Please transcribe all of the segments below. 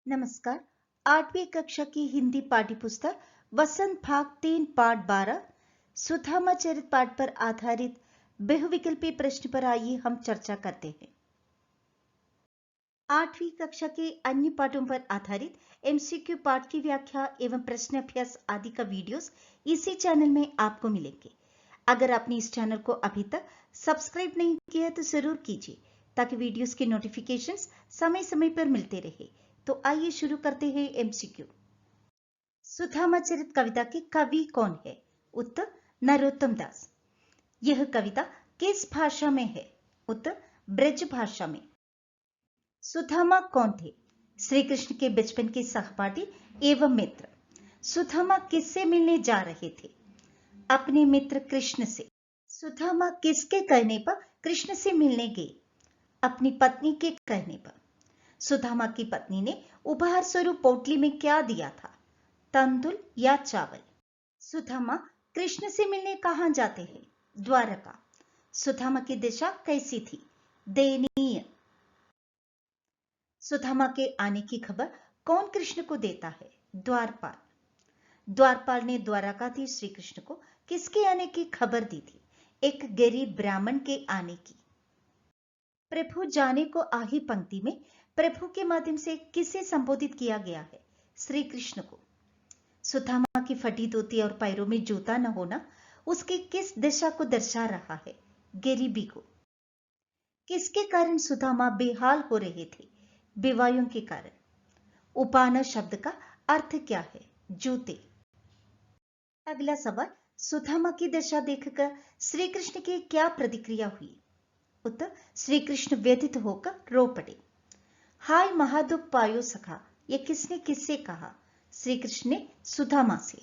नमस्कार। 8वीं कक्षा की हिंदी पाठ्य पुस्तक वसंत भाग 3 पाठ 12 सुधामा चरित पाठ पर आधारित बहुविकल्पी प्रश्न पर आइए हम चर्चा करते हैं। 8वीं कक्षा के अन्य पाठों पर आधारित एमसीक्यू पाठ की व्याख्या एवं प्रश्न अभ्यास आदि का वीडियोस इसी चैनल में आपको मिलेंगे। अगर आपने इस चैनल को अभी तक सब्सक्राइब नहीं किया तो जरूर कीजिए ताकि वीडियोस के नोटिफिकेशंस समय समय पर मिलते रहे। तो आइए शुरू करते हैं एमसीक्यू। सुधामा चरित कविता के कवि कौन है? उत्तर नरोत्तम दास। यह कविता किस भाषा में है? उत्तर ब्रज भाषा में। सुधामा कौन थे? श्री कृष्ण के बचपन के सहपाठी एवं मित्र। सुधामा किससे मिलने जा रहे थे? अपने मित्र कृष्ण से। सुधामा किसके कहने पर कृष्ण से मिलने गए? अपनी पत्नी के कहने पर। सुदामा की पत्नी ने उपहार स्वरूप पोटली में क्या दिया था? तंदुल या चावल? सुदामा कृष्ण से मिलने कहां जाते हैं? द्वारका। सुदामा की दिशा कैसी थी? दयनीय। सुदामा के आने की खबर कौन कृष्ण को देता है? द्वारपाल। द्वारपाल ने द्वारकाधीश श्री कृष्ण को किसके आने की खबर दी थी? एक गरीब ब्राह्मण के आने की। प्रभु जाने को आही पंक्ति में प्रभु के माध्यम से किसे संबोधित किया गया है? श्री कृष्ण को। सुदामा की फटी धोती और पैरों में जूता न होना उसकी किस दिशा को दर्शा रहा है? गरीबी को। किसके कारण सुदामा बेहाल हो रहे थे? बेवायों के कारण। उपाना शब्द का अर्थ क्या है? जूते। अगला सवाल, सुदामा की दशा देखकर श्री कृष्ण की क्या प्रतिक्रिया हुई? उत्तर श्री कृष्ण व्यथित होकर रो पड़े। हाय महादुख पायो सखा, ये किसने किससे कहा? श्री कृष्ण ने सुदामा से।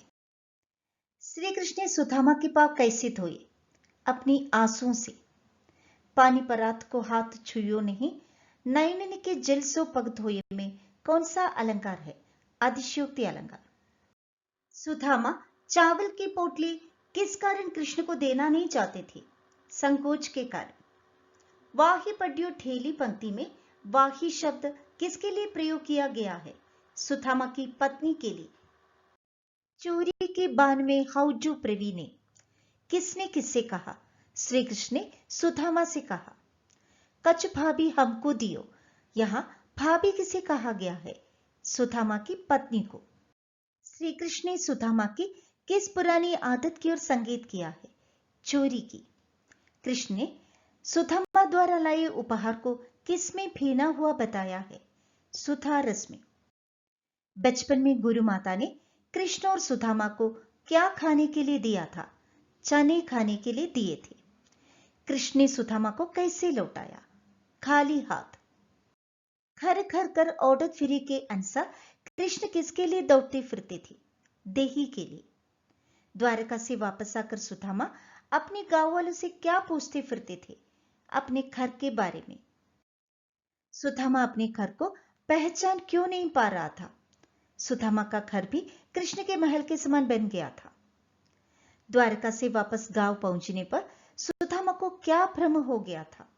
श्री कृष्ण ने सुदामा के पांव कैसे धोए? अपनी आंसुओं से। पानी परात को हाथ छुयो नहीं, नयन के जल सो पग धोए में कौन सा अलंकार है? अधिशयोक्ति अलंकार। सुदामा चावल की पोटली किस कारण कृष्ण को देना नहीं चाहते थे? संकोच के कारण। वाही पड्यो ठेली पंक्ति में वाही शब्द किसके लिए प्रयोग किया गया है? सुदामा की पत्नी के लिए। चोरी के बान में हौजू प्रवीणे, किसने किससे कहा? श्री कृष्ण ने सुदामा से कहा। कछ भाभी हमको दियो, यहां भाभी किसे कहा गया है? सुदामा की पत्नी को। श्री कृष्ण ने सुदामा की किस पुरानी आदत की ओर संकेत किया है? चोरी की। कृष्ण ने सुदामा द्वारा लाए उपहार को किसमें भीना हुआ बताया है? सुधा रस में। बचपन में गुरु माता ने कृष्ण और सुदामा को क्या खाने के लिए दिया था? चने खाने के लिए दिए थे। कृष्ण ने सुदामा को कैसे लौटाया? खाली हाथ। घर घर कर औरत फिरी के अनुसार कृष्ण किसके लिए दौड़ते फिरते थे? देही के लिए। द्वारका से वापस आकर सुदामा अपने गांव वालों से क्या पूछते फिरते थे? अपने घर के बारे में। सुदामा अपने घर को पहचान क्यों नहीं पा रहा था? सुदामा का घर भी कृष्ण के महल के समान बन गया था। द्वारका से वापस गांव पहुंचने पर सुदामा को क्या भ्रम हो गया था?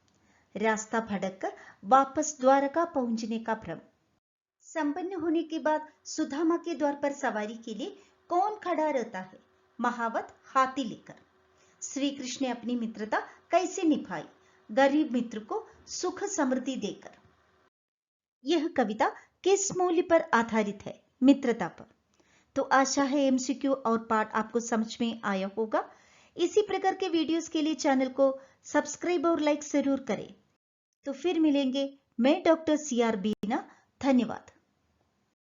रास्ता भटक कर वापस द्वारका पहुंचने का भ्रम। संपन्न होने के बाद सुदामा के द्वार पर सवारी के लिए कौन खड़ा रहता है? महावत हाथी लेकर। श्री कृष्ण ने अपनी मित्रता कैसे निभाई? गरीब मित्र को सुख समृद्धि देकर। यह कविता किस मूल्य पर आधारित है? मित्रता पर। तो आशा है एमसीक्यू और पाठ आपको समझ में आया होगा। इसी प्रकार के वीडियोस के लिए चैनल को सब्सक्राइब और लाइक जरूर करें। तो फिर मिलेंगे। मैं डॉक्टर CR बीना। धन्यवाद।